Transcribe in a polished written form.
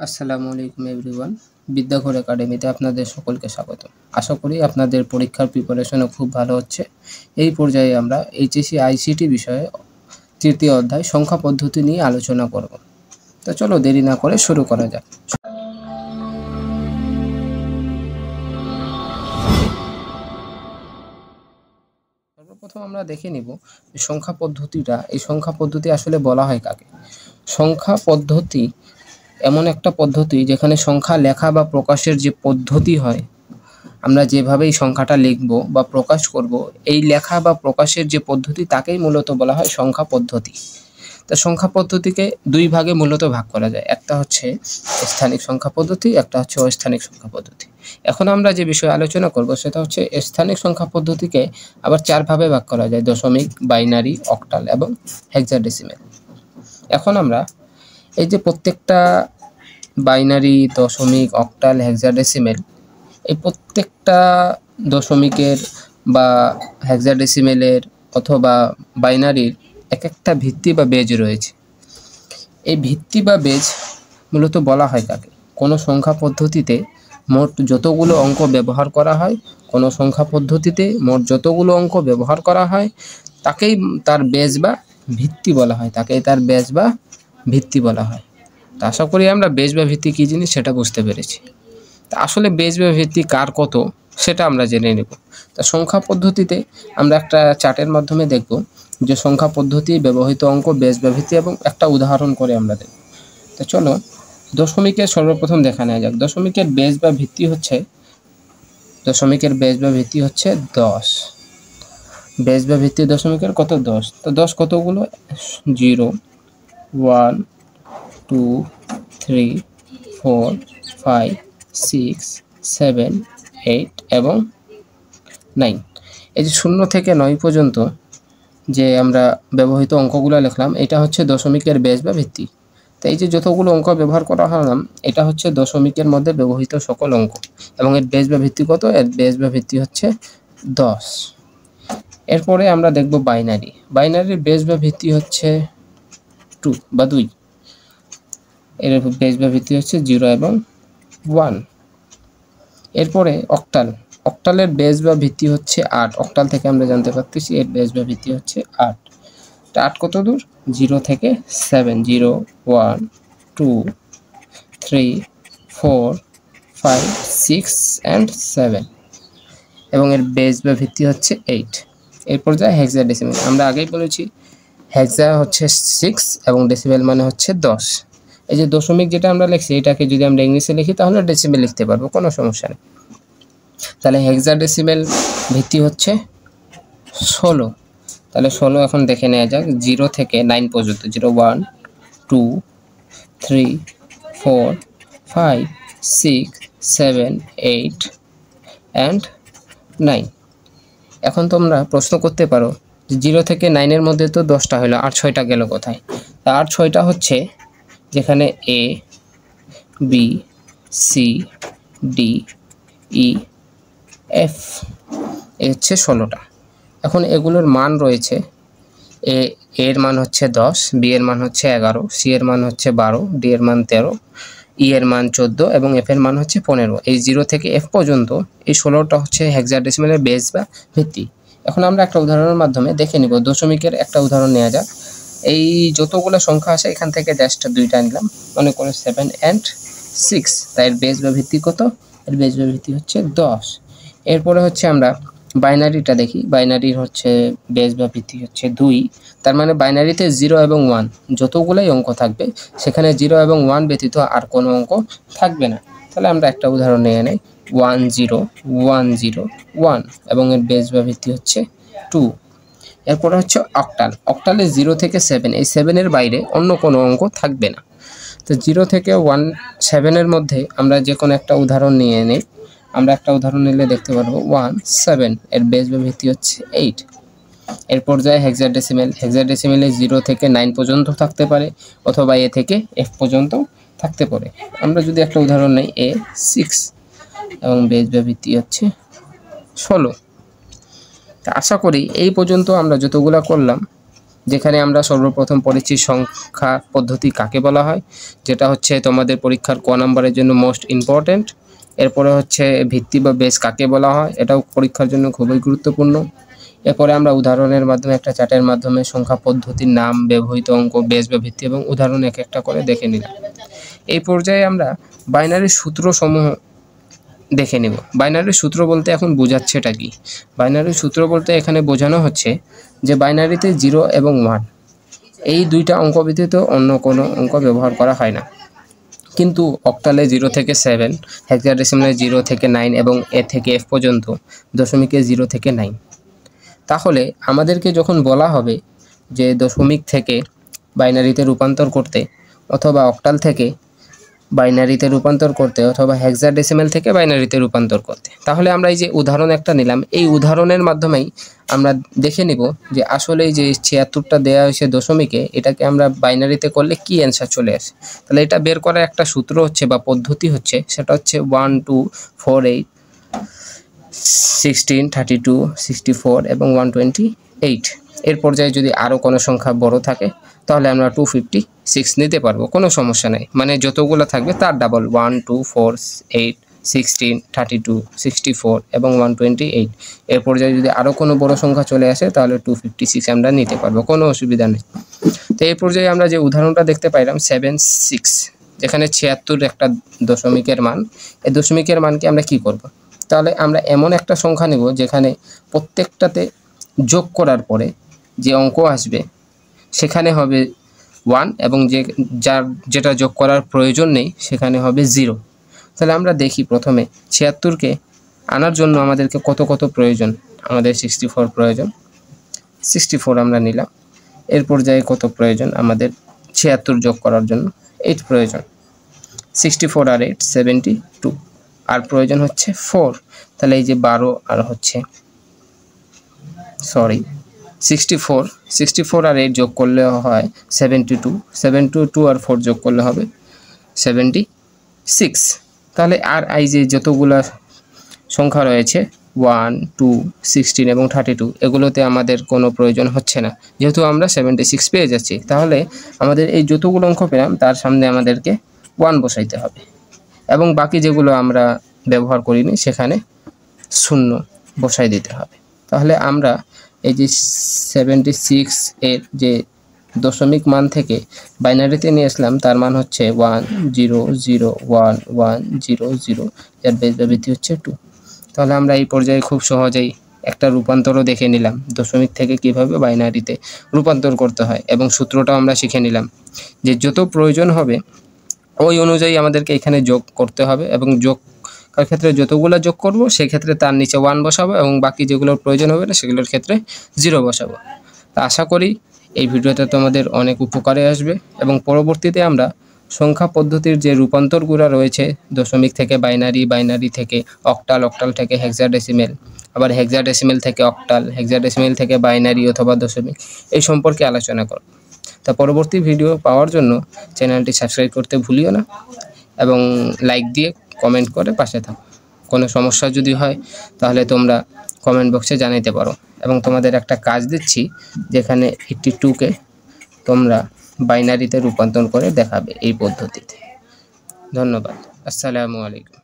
আসসালামু আলাইকুম এভরিওয়ান। বিদ্যাঘর একাডেমিতে আপনাদের সকলকে স্বাগত। আশা করি আপনাদের পরীক্ষার প্রিপারেশনও খুব ভালো হচ্ছে। এই পর্যায়ে আমরা এইচএসসি আইসিটি বিষয়ে তৃতীয় অধ্যায় সংখ্যা পদ্ধতি নিয়ে আলোচনা করব। তো চলো দেরি না করে শুরু করা যাক। সর্বপ্রথম আমরা দেখে নিব সংখ্যা পদ্ধতিটা। এই সংখ্যা পদ্ধতি আসলে বলা হয় কাকে? সংখ্যা পদ্ধতি এমন একটা পদ্ধতি যেখানে সংখ্যা লেখা বা প্রকাশের যে পদ্ধতি হয়, আমরা যেভাবে এই সংখ্যাটা লিখব বা প্রকাশ করব, এই লেখা বা প্রকাশের যে পদ্ধতি তাকেই মূলত বলা হয় সংখ্যা পদ্ধতি। তো সংখ্যা পদ্ধতিকে দুই ভাগে মূলত ভাগ করা যায়। একটা হচ্ছে স্থানিক সংখ্যা পদ্ধতি, একটা হচ্ছে অস্থানিক সংখ্যা পদ্ধতি। এখন আমরা যে বিষয়ে আলোচনা করব সেটা হচ্ছে স্থানিক সংখ্যা পদ্ধতিকে আবার চার ভাবে ভাগ করা যায়: দশমিক, বাইনারি, অক্টাল এবং হেক্সাডেসিমেল। এখন আমরা এই যে প্রত্যেকটা বাইনারি, দশমিক, অক্টাল, হেক্সাডেসিমেল, এই প্রত্যেকটা দশমিকের বা হেক্সাডেসিমেলের অথবা বাইনারির এক একটা ভিত্তি বা বেজ রয়েছে। এই ভিত্তি বা বেজ মূলত বলা হয় কাকে? কোনো সংখ্যা পদ্ধতিতে মোট যতগুলো অঙ্ক ব্যবহার করা হয়, কোনো সংখ্যা পদ্ধতিতে মোট যতগুলো অঙ্ক ব্যবহার করা হয় তাকেই তার বেজ বা ভিত্তি বলা হয়, তাকেই তার বেজ বা ভিত্তি বলা হয়। তা আশা করি আমরা বেজ বা ভিত্তি কী জিনিস সেটা বুঝতে পেরেছি। তা আসলে বেজ বা ভিত্তি কার কত সেটা আমরা জেনে নেব। তা সংখ্যা পদ্ধতিতে আমরা একটা চার্টের মাধ্যমে দেখব যে সংখ্যা পদ্ধতি, ব্যবহৃত অঙ্ক, বেজ বা ভিত্তি এবং একটা উদাহরণ করে আমরা দেখব। তো চলো দশমিকের সর্বপ্রথম দেখা নেওয়া যাক। দশমিকের বেজ বা ভিত্তি হচ্ছে 10। বেজ বা ভিত্তি দশমিকের কত? 10। তো 10 কতগুলো? 0, 1, 2, 3, 4, 5, 6, 7, 8 এবং 9। এই যে 0 থেকে 9 পর্যন্ত যে আমরা ব্যবহৃত অঙ্কগুলো লিখলাম, এটা হচ্ছে দশমিকের বেজ বা ভিত্তি। তো এই যে যতগুলো অঙ্ক ব্যবহার করা হলাম, এটা হচ্ছে দশমিকের মধ্যে ব্যবহৃত সকল অঙ্ক। এবং এর বেজ বা ভিত্তি কত? এর বেজ বা ভিত্তি হচ্ছে 10। এরপরে আমরা দেখব বাইনারি। বাইনারির বেজ বা ভিত্তি হচ্ছে 2 বা 2। এর বেজ বা ভিত্তি হচ্ছে 0 এবং 1। এরপরে অক্টাল। অক্টালের বেজ বা ভিত্তি হচ্ছে 8। অক্টাল থেকে আমরা জানতে পারতেছি এর বেজ বা ভিত্তি হচ্ছে 8। 8 কত দূর? 0 থেকে 7। 0, 1, 2, 3, 4, 5, 6 and 7 এবং এর বেজ বা ভিত্তি হচ্ছে 8। এরপর যায় হেক্সাডেসিমেল। আমরা আগেই বলেছি হেক্সা হচ্ছে 6 এবং ডেসিমেল মানে হচ্ছে 10। এই যে দশমিক যেটা আমরা লিখছি, এটাকে যদি আমরা ইংলিশে লিখি তাহলে ডেসিমেল লিখতে পারবো, কোনো সমস্যা নেই। তাহলে হেক্সাডেসিমেল ভিত্তি হচ্ছে 16। তাহলে 16 এখন দেখে নেওয়া যাক 0 থেকে 9 পর্যন্ত। 0, 1, 2, 3, 4, 5, 6, 7, 8 and 9। এখন তোমরা প্রশ্ন করতে পারো 0 থেকে 9-এর মধ্যে তো 10টা হলো, আর 6টা গেল কোথায়? তা আর 6টা হচ্ছে যেখানে A, B, C, D, E, F, এই হচ্ছে 16টা। এখন এগুলোর মান রয়েছে, এর মান হচ্ছে 10, B এর মান হচ্ছে 11, C এর মান হচ্ছে 12, D এর মান 13, E এর মান 14 এবং F এর মান হচ্ছে 15। এই 0 থেকে F পর্যন্ত এই 16টা হচ্ছে হেক্সাডেসিমেলের বেজ বা ভিত্তি। এখন আমরা একটা উদাহরণের মাধ্যমে দেখে নিব। দশমিকের একটা উদাহরণ নেওয়া যাক। এই যতগুলো সংখ্যা আছে এখান থেকে জাস্ট 2টা নিলাম, মনে করে 7 and 6। তাই এর বেজ বা ভিত্তি কত? এর বেজ বা ভিত্তি হচ্ছে 10। এরপরে হচ্ছে আমরা বাইনারিটা দেখি। বাইনারির হচ্ছে বেজ বা ভিত্তি হচ্ছে 2। তার মানে বাইনারিতে 0 এবং 1 যতগুলোই অঙ্ক থাকবে সেখানে 0 এবং 1 ব্যতীত আর কোনো অঙ্ক থাকবে না। তাহলে আমরা একটা উদাহরণ নিয়ে নেই, 1 0 1 0 1 এবং এর বেজ বা ভিত্তি হচ্ছে 2। এরপরে হচ্ছে অক্টাল। অক্টালে 0 থেকে 7, এই 7-এর বাইরে অন্য কোনো অঙ্ক থাকবে না। তো 0 থেকে 1, 7-এর মধ্যে আমরা যে কোনো একটা উদাহরণ নিয়ে নিই। আমরা একটা উদাহরণ নিলে দেখতে পারবো 1 7, এর বেজ বা ভিত্তি হচ্ছে 8। এরপর যায় হেক্সাডেসিমেল। হেক্সাডেসিমেলে 0 থেকে 9 পর্যন্ত থাকতে পারে অথবা A থেকে F পর্যন্ত থাকতে পারে। আমরা যদি একটা উদাহরণ নিই A 6 এবং বেজ বা ভিত্তি হচ্ছে 16। তা আশা করি এই পর্যন্ত আমরা যতগুলা করলাম যেখানে আমরা সর্বপ্রথম পড়েছি সংখ্যা পদ্ধতি কাকে বলা হয়, যেটা হচ্ছে তোমাদের পরীক্ষার ক নাম্বারের জন্য মোস্ট ইম্পর্ট্যান্ট। এরপরে হচ্ছে ভিত্তি বা বেস কাকে বলা হয়, এটাও পরীক্ষার জন্য খুবই গুরুত্বপূর্ণ। এরপরে আমরা উদাহরণের মাধ্যমে একটা চার্টের মাধ্যমে সংখ্যা পদ্ধতির নাম, ব্যবহৃত অঙ্ক, বেস বা ভিত্তি এবং উদাহরণ এক একটা করে দেখে নিলাম। এই পর্যায়ে আমরা বাইনারি সূত্রসমূহ দেখে নেব। বাইনারি সূত্র বলতে এখন বোঝাচ্ছেটা কি? বাইনারি সূত্র বলতে এখানে বোঝানো হচ্ছে যে বাইনারিতে 0 এবং 1 এই দুইটা অঙ্ক ব্যতীত অন্য কোনো অঙ্ক ব্যবহার করা হয় না। কিন্তু অক্টালে 0 থেকে 7, হেক্সাডেসিমালে 0 থেকে 9 এবং এ থেকে এফ পর্যন্ত, দশমিকে 0 থেকে 9। তাহলে আমাদেরকে যখন বলা হবে যে দশমিক থেকে বাইনারিতে রূপান্তর করতে, অথবা অক্টাল থেকে বাইনারিতে রূপান্তর করতে, অথবা হেক্সাডেসিমাল থেকে বাইনারিতে রূপান্তর করতে, তাহলে আমরা এই যে উদাহরণ একটা নিলাম, এই উদাহরণের মাধ্যমেই আমরা দেখে নিব যে আসলে এই যে 76টা দেওয়া হয়েছে দশমিকে, এটাকে আমরা বাইনারিতে করলে কি অ্যান্সার চলে আসে। তাহলে এটা বের করার একটা সূত্র হচ্ছে বা পদ্ধতি হচ্ছে, সেটা হচ্ছে 1 2 4 8 16 32 64 এবং 128। এর পর্যায়ে যদি আরও কোনো সংখ্যা বড় থাকে তাহলে আমরা 256 নিতে পারবো, কোনো সমস্যা নেই। মানে যতগুলো থাকবে তার ডাবল, 1 2 4 8 16 32 64 এবং 128। এর পর্যায়ে যদি আরও কোনো বড় সংখ্যা চলে আসে তাহলে 256 আমরা নিতে পারবো, কোনো অসুবিধা নেই। তো এই পর্যায়ে আমরা যে উদাহরণটা দেখতে পাইলাম 7 6, যেখানে 76 একটা দশমিকের মান। এই দশমিকের মানকে আমরা কি করব? তাহলে আমরা এমন একটা সংখ্যা নেব যেখানে প্রত্যেকটাতে যোগ করার পরে যে অঙ্ক আসবে সেখানে হবে 1 এবং যেটা যোগ করার প্রয়োজন নেই সেখানে হবে 0। তাহলে আমরা দেখি প্রথমে 76কে আনার জন্য আমাদেরকে কত প্রয়োজন। আমাদের 64 প্রয়োজন, 64 আমরা নিলাম। এর পর্যায়ে কত প্রয়োজন? আমাদের 76 যোগ করার জন্য 8 প্রয়োজন। 64 আর 8 72, আর প্রয়োজন হচ্ছে 4। তাহলে এই যে 12 আর হচ্ছে 64 আর 8 যোগ করলে হয় 72, 72 আর 4 যোগ করলে হবে 76। তাহলে আর এই যে যতগুলা সংখ্যা রয়েছে 1 2 16 এবং 32, এগুলোতে আমাদের কোনো প্রয়োজন হচ্ছে না, যেহেতু আমরা 76 পেয়ে যাচ্ছি। তাহলে আমাদের এই যতগুলো অঙ্ক পেলাম তার সামনে আমাদেরকে 1 বসাইতে হবে, এবং বাকি যেগুলো আমরা ব্যবহার করিনি সেখানে 0 বসাই দিতে হবে। তাহলে আমরা এই যে 76 এর যে দশমিক মান থেকে বাইনারিতে নিয়ে আসলাম, তার মান হচ্ছে 1 0 0 1 1 0 0, যার বেস বা ভিত্তি হচ্ছে 2। তাহলে আমরা এই পর্যায়ে খুব সহজেই একটা রূপান্তরও দেখে নিলাম, দশমিক থেকে কিভাবে বাইনারিতে রূপান্তর করতে হয়, এবং সূত্রটাও আমরা শিখে নিলাম যে যত প্রয়োজন হবে ওই অনুযায়ী আমাদেরকে এখানে যোগ করতে হবে, এবং যোগ কার ক্ষেত্রে যতগুলো যোগ করব সেক্ষেত্রে তার নিচে 1 বসাবো, এবং বাকি যেগুলোর প্রয়োজন হবে না সেগুলোর ক্ষেত্রে 0 বসাবো। তা আশা করি এই ভিডিওটা তোমাদের অনেক উপকারে আসবে, এবং পরবর্তীতে আমরা সংখ্যা পদ্ধতির যে রূপান্তরগুলো রয়েছে, দশমিক থেকে বাইনারি, বাইনারি থেকে অক্টাল, অক্টাল থেকে হেক্সাডেসিমেল, আবার হেক্সাডেসিমেল থেকে অক্টাল, হেক্সাডেসিমেল থেকে বাইনারি অথবা দশমিক, এই সম্পর্কে আলোচনা করব। তা পরবর্তী ভিডিও পাওয়ার জন্য চ্যানেলটি সাবস্ক্রাইব করতে ভুলিও না, এবং লাইক দিয়ে কমেন্ট করে পাশে থাকো। কোনো সমস্যা যদি হয় তাহলে তোমরা কমেন্ট বক্সে জানাইতে পারো, এবং তোমাদের একটা কাজ দিচ্ছি যেখানে 82কে তোমরা বাইনারিতে রূপান্তর করে দেখাবে এই পদ্ধতিতে। ধন্যবাদ। আসসালামু আলাইকুম।